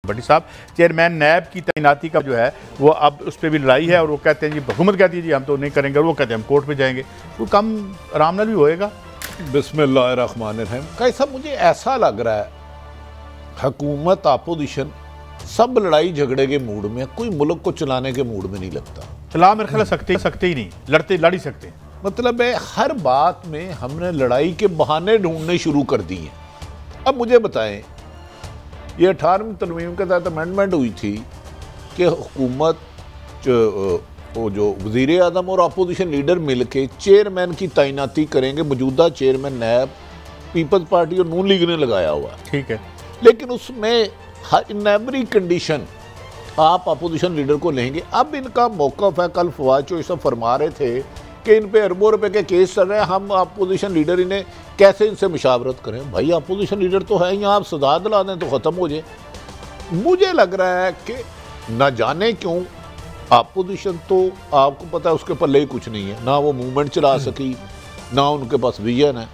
भट्टी साहब, चेयरमैन नैब की तैनाती का जो है वो अब उस पर भी लड़ाई है और वो कहते हैं जी हुकूमत कहती है जी हम तो नहीं करेंगे, और वो कहते हैं हम कोर्ट पे जाएंगे, वो कम आराम नाल भी होएगा। बिस्मिल्लाहिर्रहमानिर्रहीम। कैसा मुझे ऐसा लग रहा है हुकूमत अपोजिशन सब लड़ाई झगड़े के मूड में, कोई मुल्क को चलाने के मूड में नहीं लगता। चला मेरे ख्याल सकते ही नहीं, लड़ ही सकते हैं। मतलब है हर बात में हमने लड़ाई के बहाने ढूंढने शुरू कर दिए। अब मुझे बताएं, ये 18वीं तरमीम के तहत अमेंडमेंट हुई थी कि हुकूमत वो जो वज़ीर आज़म और अपोजिशन लीडर मिलके चेयरमैन की तैनाती करेंगे। मौजूदा चेयरमैन नैब पीपल्स पार्टी और नून लीग ने लगाया हुआ, ठीक है, लेकिन उसमें इन एवरी कंडीशन आप अपोजिशन लीडर को लेंगे। अब इनका मौक़िफ़ है, कल फवाद चौधरी साहब फरमा रहे थे कि इन पे अरबों रुपए के केस चल रहे हैं, हम अपोजिशन लीडर इन्हें कैसे इनसे मुशावरत करें। भाई अपोजिशन लीडर तो है यहाँ, आप सजा दिला दें तो ख़त्म हो जाए। मुझे लग रहा है कि न जाने क्यों अपोजिशन तो आपको पता है उसके पल्ले ही कुछ नहीं है, ना वो मूवमेंट चला सकी, ना उनके पास विजन है।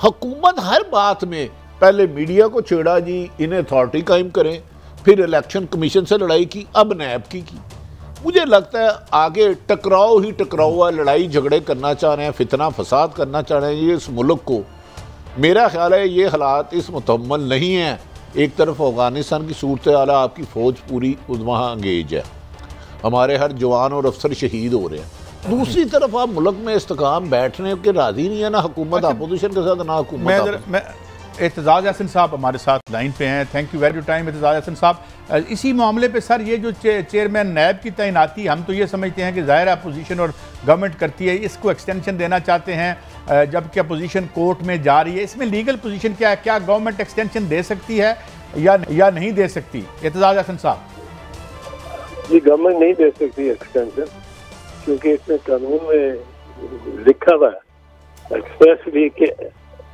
हुकूमत हर बात में पहले मीडिया को छेड़ा जी इन्हें अथॉरिटी कायम करें, फिर इलेक्शन कमीशन से लड़ाई की, अब नैब की। मुझे लगता है आगे टकराव ही टकराव है, लड़ाई झगड़े करना चाह रहे हैं, फितना फसाद करना चाह रहे हैं ये इस मुल्क को। मेरा ख्याल है ये हालात इस मुतम्मल नहीं हैं। एक तरफ अफ़गानिस्तान की सूरत हाल, आपकी फ़ौज पूरी वहाँ अंगेज है, हमारे हर जवान और अफसर शहीद हो रहे हैं। दूसरी तरफ आप मुल्क में इस्तेकाम बैठने के राजी नहीं है, ना हुकूमत अपोजिशन के साथ, ना हुकूमत। एतजाज़ हसन साहब हमारे साथ लाइन पे हैं। Thank you very time Aitzaz Ahsan साहब। इसी मामले पे सर ये जो चेयरमैन नैब की तैनाती, हम तो ये समझते हैं कि ज़ाहिर है अपोजिशन और गवर्नमेंट करती है, इसको एक्सटेंशन देना चाहते हैं जबकि अपोजिशन कोर्ट में जा रही है। इसमें लीगल पोजीशन क्या है, क्या गवर्नमेंट एक्सटेंशन दे सकती है या नहीं दे सकती? एतजाज़ हसन साहब जी, गवर्नमेंट नहीं दे सकती एक्सटेंशन, क्योंकि इसमें कानून में लिखा हुआ है एक्सप्रेसली कि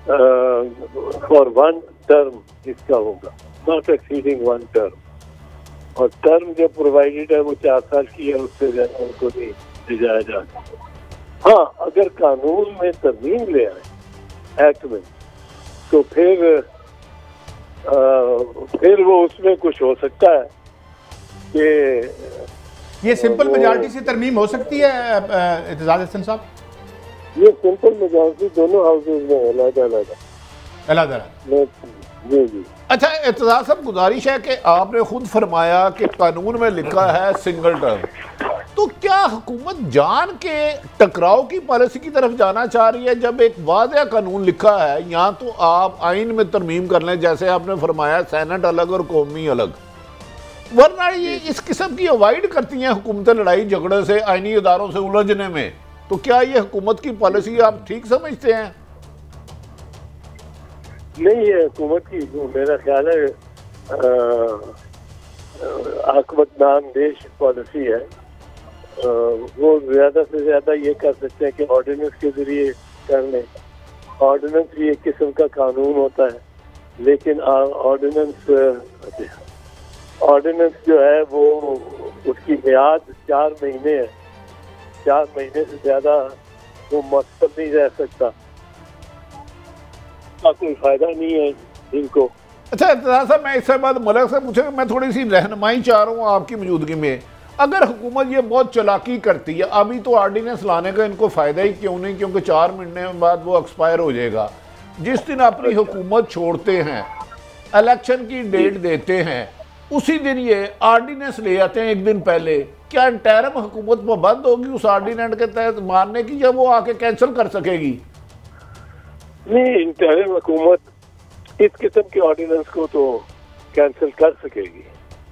फॉर 1 टर्म इसका होगा, नॉट एक्सीडिंग 1 टर्म, और टर्म जो प्रोवाइडेड है वो 4 साल की है, उससे ज्यादा उनको नहीं ले जाया जा सकता। हाँ, अगर कानून में तरमीम ले आए एक्ट में, तो फिर वो उसमें कुछ हो सकता है कि ये सिंपल मेजॉरिटी से तरमीम हो सकती है। एतजाज़ हसन साहब, ये सिंपल मेजॉरिटी दोनों हाउसेज में अलग-अलग जी। अच्छा एतजाज़ साहब, गुजारिश है कि आपने खुद फरमाया कि कानून में लिखा है सिंगल टर्म, तो क्या हुकूमत जान के टकराव की पॉलिसी की तरफ जाना चाह रही है? जब एक वाज़ेह कानून लिखा है, यहाँ तो आप आइन में तरमीम कर लें, जैसे आपने फरमाया सेनेट अलग और कौमी अलग, वरना ये इस किस्म की अवॉइड करती हैं हुकूमतें लड़ाई झगड़े से, आइनी इदारों से उलझने में। तो क्या ये हुकूमत की पॉलिसी आप ठीक समझते हैं? नहीं, ये हुकूमत की मेरा ख्याल है आकबत नाम देश पॉलिसी है। वो ज्यादा से ज्यादा ये कर सकते हैं कि ऑर्डिनेंस के जरिए कर लें। ऑर्डिनेंस भी एक किस्म का कानून होता है, लेकिन ऑर्डिनेंस जो है वो उसकी मियाद 4 महीने है। 4 महीने से ज्यादा वो मकसद नहीं रह सकता, कोई फायदा नहीं है इनको। अच्छा साहब, मैं इससे बाद मुल्क से पूछे, मैं थोड़ी सी रहनुमाई चाह रहा हूँ आपकी मौजूदगी में। अगर हुकूमत ये बहुत चालाकी करती है, अभी तो ऑर्डिनेंस लाने का इनको फ़ायदा ही क्यों नहीं, क्योंकि 4 महीने बाद वो एक्सपायर हो जाएगा। जिस दिन अपनी हुकूमत छोड़ते हैं, इलेक्शन की डेट देते हैं, उसी दिन ये ऑर्डिनेंस ले आते हैं 1 दिन पहले। क्या इंटरिम हुकूमत पाबंद होगी उस ऑर्डिनेंस के तहत मानने की, या वो आके कैंसिल कर सकेगी? नहीं, इंटरिम हुकूमत इस किस्म के ऑर्डिनेंस को तो कैंसिल कर सकेगी।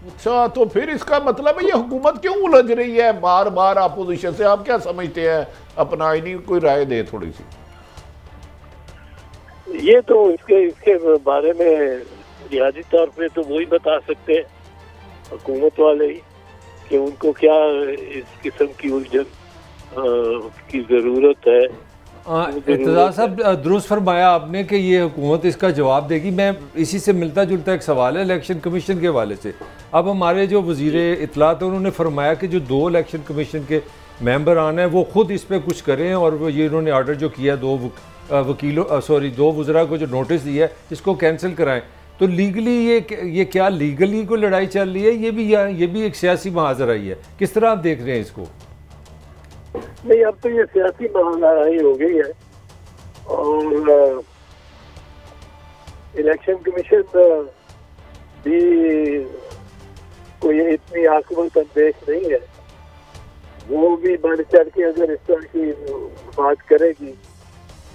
अच्छा, तो फिर इसका मतलब है ये हुकूमत क्यों उलझ रही है बार बार अपोजिशन से? आप क्या समझते हैं? अपना आईनी कोई राय दे थोड़ी सी। ये तो इसके बारे में बुनियादी तौर पे तो वही बता सकते हैं हुकूमत वाले ही कि उनको क्या इस किस्म की उलझन की ज़रूरत है। एतजाज़ साहब, दुरुस्त फरमाया आपने कि ये हुकूमत इसका जवाब देगी। मैं इसी से मिलता जुलता एक सवाल है इलेक्शन कमीशन के हवाले से। अब हमारे जो वज़ीर इत्तलात हैं उन्होंने फरमाया कि जो 2 इलेक्शन कमीशन के मेंबर आने हैं वो खुद इस पर कुछ करें, और वो ये उन्होंने ऑर्डर जो किया 2 वकीलों 2 वज़रा को जो नोटिस दिया है इसको कैंसिल कराएं। तो लीगली ये क्या लीगली को लड़ाई चल रही है? ये भी एक सियासी महाजरा ही है। किस तरह आप देख रहे हैं इसको? नहीं, अब तो ये सियासी महालड़ाई हो गई है और इलेक्शन कमीशन भी कोई इतनी आक्रामक अंदेश नहीं है। वो भी बढ़ चढ़ के अगर इस तरह की बात करेगी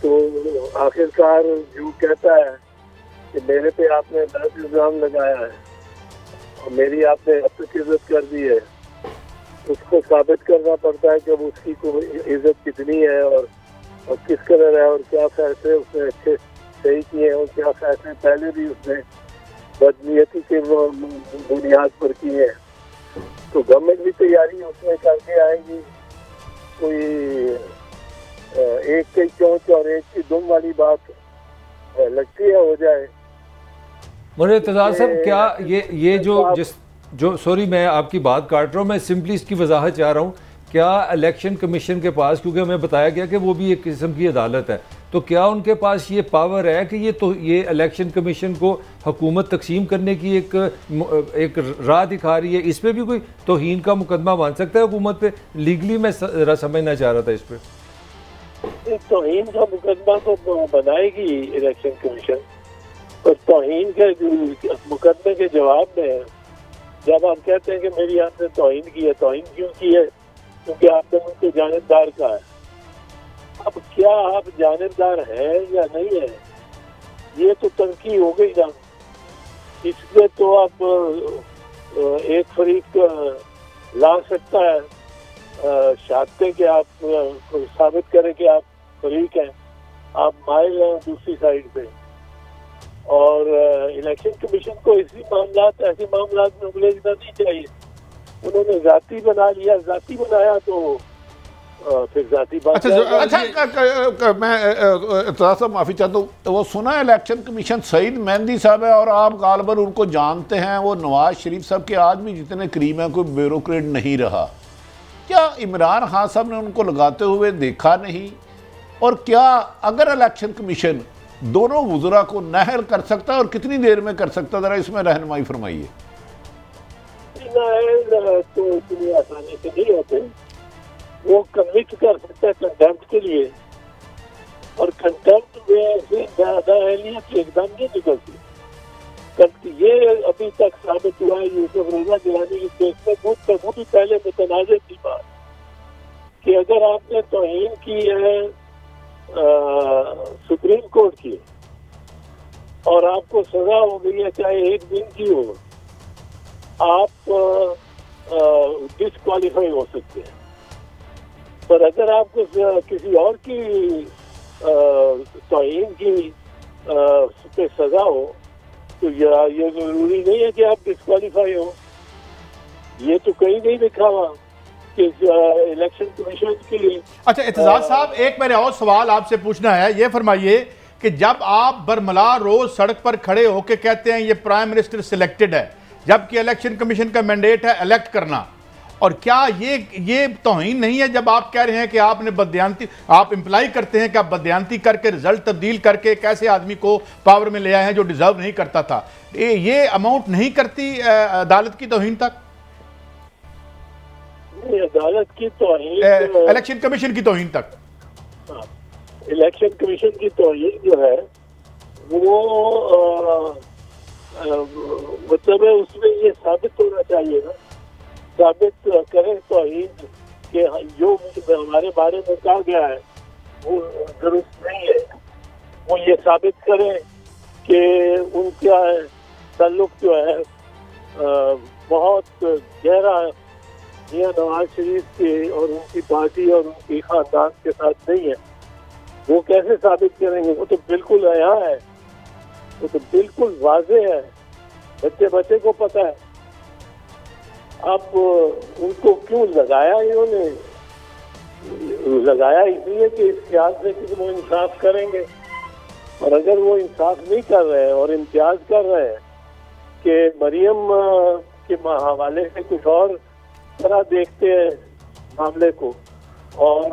तो आखिरकार जो कहता है कि मेरे पे आपने गलत इल्जाम लगाया है और मेरी आपने अब तक इज्जत कर दी है, उसको साबित करना पड़ता है कि अब उसकी को इज्जत कितनी है और किस कदर है और क्या फैसले उसने अच्छे सही किए हैं और क्या फैसले पहले भी उसने बदनीयती के बुनियाद पर किए हैं। तो गवर्नमेंट भी तैयारी उसमें करके आएगी। कोई एक की चोंच और एक की दुम वाली बात लगती है हो जाए। मुझे इत्तेज़ार साहब, क्या ये जो सॉरी मैं आपकी बात काट रहा हूँ, मैं सिंपली इसकी वजाहत चाह रहा हूँ। क्या इलेक्शन कमीशन के पास, क्योंकि हमें बताया गया कि वो भी एक किस्म की अदालत है, तो क्या उनके पास ये पावर है कि ये इलेक्शन कमीशन को हुकूमत तकसीम करने की एक राह दिखा रही है? इस पर भी कोई तौहीन का मुकदमा बन सकता है हुकूमत पे? लीगली मैं समझना चाह रहा था इस पर। तौहीन का मुकदमा तो बनाएगी इलेक्शन कमीशन, और तौहीन के मुकदमे के जवाब में जब आप कहते हैं कि मेरी आपने तौहीन की है, तौहीन क्यों की है? क्योंकि आपने मुझको जानिबदार कहा है। अब क्या आप जानिबदार हैं या नहीं है, ये तो तनकी हो गई ना। इसलिए तो आप एक फरीक ला सकता है शहादतें कि आप साबित करें कि आप फरीक हैं, आप माइल हैं दूसरी साइड पे। और इलेक्शन कमीशन को ऐसे मामलात में उलझना नहीं चाहिए। उन्होंने जाति बना लिया, जाति बनाया तो फिर जाति बात। अच्छा, मैं इत्तेज़ार साहब माफ़ी चाहता हूँ, वो सुना है इलेक्शन कमीशन सईद मेहंदी साहब है और आप गालबन उनको जानते हैं, वो नवाज शरीफ साहब के आज भी जितने करीब हैं कोई ब्यूरोक्रेट नहीं रहा। क्या इमरान खान साहब ने उनको लगाते हुए देखा नहीं? और क्या अगर इलेक्शन कमीशन दोनों वज़रा को नाअहल कर सकता है और कितनी देर में कर सकता है, ज़रा इसमें रहनुमाई फरमाइए। तो इतनी आसानी से नहीं होते। वो कन्विक्ट कर सकता है कंटेम्प्ट के लिए, और कंटेम्प्ट में से नाअहलियत एकदम नहीं निकलती। ये अभी तक साबित हुआ है यूसुफ रजा गिलानी की केस में। वो भी पहले मुतनाज़ की बात कि अगर आपने तौहीन की है सुप्रीम कोर्ट की और आपको सजा हो गई है चाहे एक दिन की हो, आप डिस्क्वालीफाई हो सकते हैं। पर अगर आपको किसी और की तौहीन की पे सजा हो तो ये जरूरी नहीं है कि आप डिस्क्वालीफाई हो। ये तो कहीं नहीं लिखा हुआ कि इलेक्शन कमीशन की। अच्छा इत्तेज़ार साहब, एक मेरे और सवाल आपसे पूछना है। ये फरमाइए कि जब आप बरमला रोज सड़क पर खड़े होकर कहते हैं ये प्राइम मिनिस्टर सिलेक्टेड है, जबकि इलेक्शन कमीशन का मैंडेट है इलेक्ट करना, और क्या ये तौहीन नहीं है जब आप कह रहे हैं कि आपने बदयांती, आप इंप्लाई करते हैं कि आप बदयांती करके रिजल्ट तब्दील करके एक ऐसे आदमी को पावर में ले आए हैं जो डिजर्व नहीं करता था? ये अमाउंट नहीं करती अदालत की तौहीन तक? अदालत की तौहीन, इलेक्शन कमीशन की तौहीन तक। इलेक्शन कमीशन की तौहीन जो है वो मतलब उसमें ये साबित होना चाहिए ना, साबित करें तौहीन कि जो हमारे बारे में कहा गया है वो दुरुस्त नहीं है। वो ये साबित करें कि उनका ताल्लुक जो है बहुत गहरा मियां नवाज शरीफ के और उनकी पार्टी और उनकी खानदान के साथ नहीं है। वो कैसे साबित करेंगे? वो तो बिल्कुल आया है, वो तो बिल्कुल वाज़ेह है, बच्चे को पता है। अब उनको क्यों लगाया? इन्होंने लगाया इसलिए कि इस ख्याल से कि वो इंसाफ करेंगे, और अगर वो इंसाफ नहीं कर रहे हैं और इम्तियाज कर रहे हैं कि मरियम के हवाले से कुछ और तरह देखते हैं मामले को और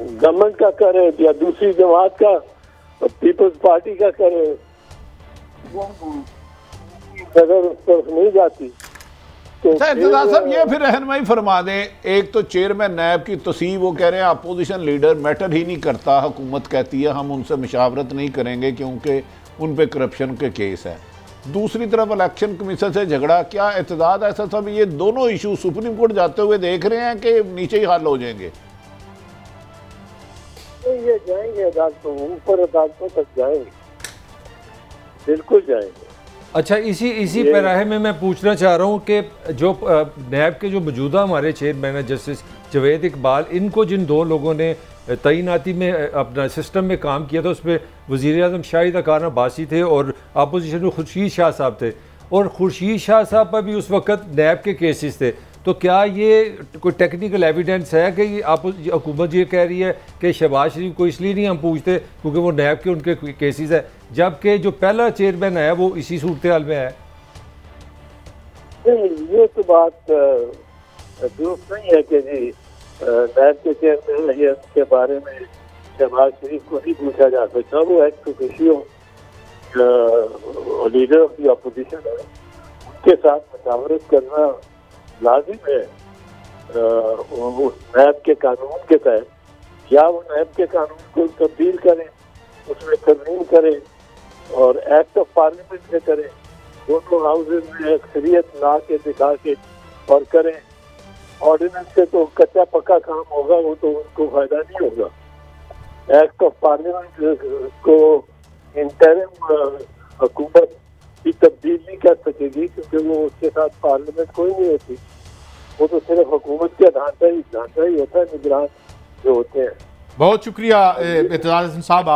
गवर्नमेंट का करे या दूसरी जमात का पीपल्स पार्टी का करे, वो नजर उस तरफ नहीं जाती। तो इर्तिज़ा साहब ये फिर रहनुमाई फरमा दें, एक तो चेयरमैन नैब की तस्वीर वो कह रहे हैं अपोजिशन लीडर मैटर ही नहीं करता, हुकूमत कहती है हम उनसे मुशावरत नहीं करेंगे क्योंकि उन पे करप्शन के केस है। दूसरी तरफ इलेक्शन कमीशन से झगड़ा, क्या इत्तेदाद ऐसा सब ये दोनों इशू सुप्रीम कोर्ट जाते हुए देख रहे हैं कि नीचे ही हल हो जाएंगे? ये जाएंगे अदालतों, ऊपर अदालतों तक जाएंगे, बिल्कुल जाएंगे। अच्छा, इसी पैराहे में मैं पूछना चाह रहा हूँ कि जो नैब के जो मौजूदा हमारे चेयरमैन है जस्टिस जवेद इकबाल, इनको जिन दो लोगों ने तैनाती में अपना सिस्टम में काम किया था उसमें वज़ीर आज़म शाहिद अकान अब्बासी थे और अपोजिशन में खुर्शीद शाह साहब थे, और खुर्शीद शाह साहब पर भी उस वक्त नैब के केसेस थे। तो क्या ये कोई टेक्निकल एविडेंस है कि हुकूमत ये कह रही है कि शहबाज शरीफ को इसलिए नहीं हम पूछते क्योंकि वो नैब के उनके केसेस है, जबकि जो पहला चेयरमैन है वो इसी सूरत हाल में है? नहीं, ये तो बात दुरुस्त नहीं है कि जी नैब के चेयरमैन है के बारे में शहबाज शरीफ को नहीं पूछा जा सकता। वो ex officio leader of the opposition है, उनके साथ मुशावरत करना लाजिम है उस नैब के कानून के तहत। या वो नैब के कानून को तब्दील करें, उसमें तरमीम करें और एक्ट ऑफ पार्लियामेंट से करें, दोनों हाउसेज में अक्सरियत ला के दिखा के और करें। ऑर्डिनेंस से तो कच्चा पक्का काम होगा, वो तो उनको फायदा नहीं होगा। एक्ट ऑफ पार्लियामेंट को इंटरिम हुकूमत की तब्दील नहीं कर सकेगी क्योंकि वो उसके साथ पार्लियामेंट कोई नहीं होती, वो तो सिर्फ हुकूमत का ढांचा ही होता है, निगरान जो होते हैं। बहुत शुक्रिया इत्तेज़ाज़ साहब।